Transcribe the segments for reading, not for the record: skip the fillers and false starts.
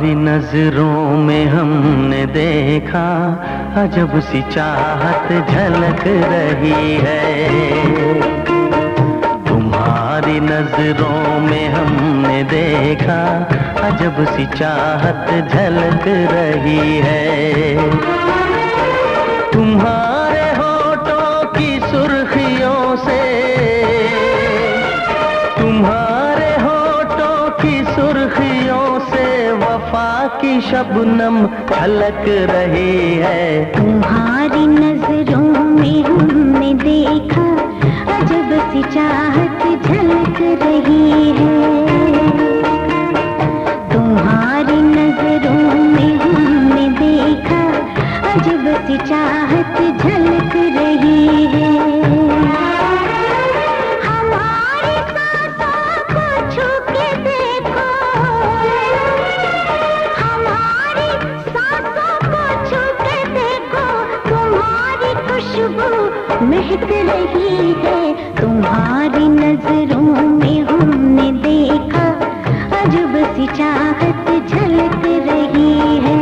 तुम्हारी नजरों में हमने देखा अजब सी चाहत झलक रही है। तुम्हारी नजरों में हमने देखा अजब सी चाहत झलक रही है। तुम्हारे होठों की सुर्खियों से, तुम्हारे होठों की सुर्खियों से वफा की शबनम झलक रही है। तुम्हारी नजरों में हमने देखा अजब सी चाहत झलक रही है। तुम्हारी नजरों में हमने देखा अजब सी चाहत झलक रही है। हमारी सांसों को छू के देखो, हमारी सांसों को छू के देखो, तुम्हारी खुशबू महक रही है। तुम्हारी नजरों में हमने देखा अजब सी चाहत झलक रही है।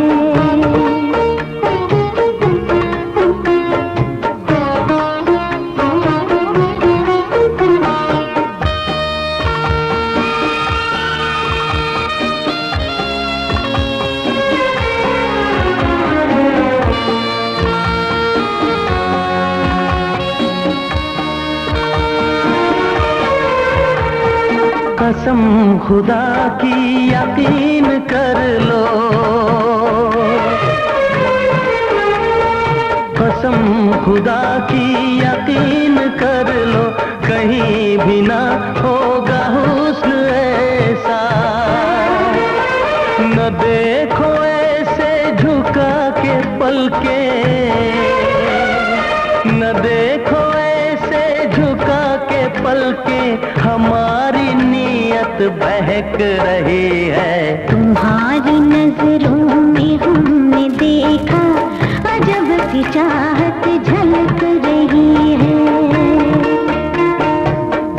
कसम खुदा की यकीन कर लो, कसम खुदा की यकीन कर लो, कहीं भी ना होगा हुस्न ऐसा। न देखो ऐसे झुका के पलके, न देखो ऐसे झुका के पलके, हमारी नीयत बहक रही है। तुम्हारी नजरों में हमने देखा अजब सी चाहत झलक रही है।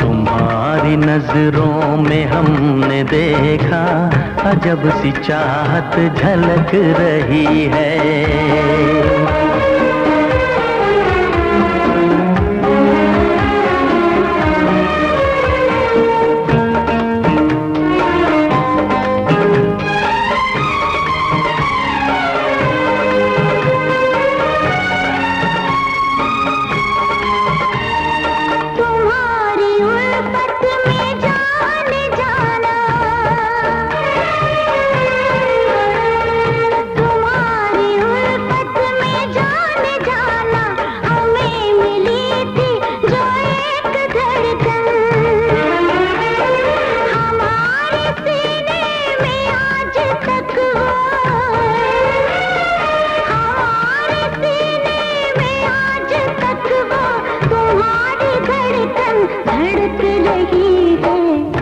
तुम्हारी नजरों में हमने देखा अजब सी चाहत झलक रही है।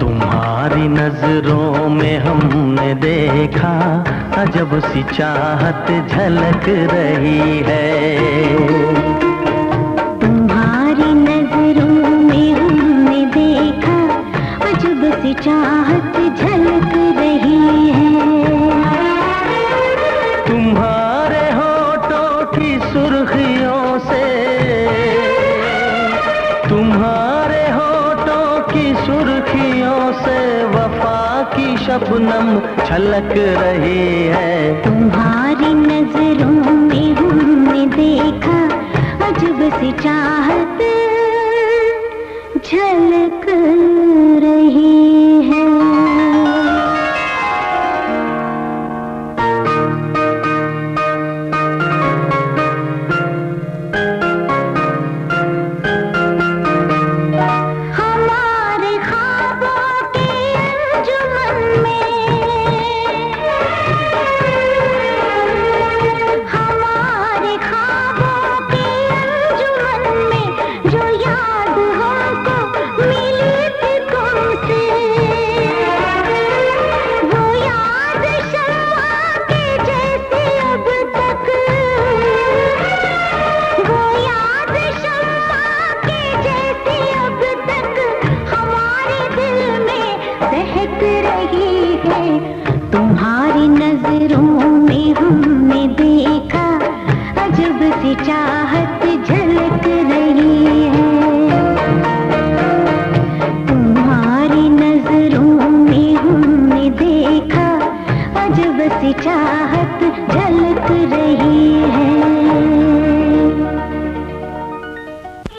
तुम्हारी नजरों में हमने देखा अजब सी चाहत झलक रही है। तुम्हारी नजरों में हमने देखा अजब सी चाहत झलक रही है। तुम्हारे होठों की सुर्खियों से, तुम्हारे होठों की सुर्खियों से वफा की शबनम छलक रही है। तुम्हारी नजरों में हमने देखा अजब सी चाहत झलक रही है। तुम्हारी तुम्हारी नजरों में हमने देखा अजब सी चाहत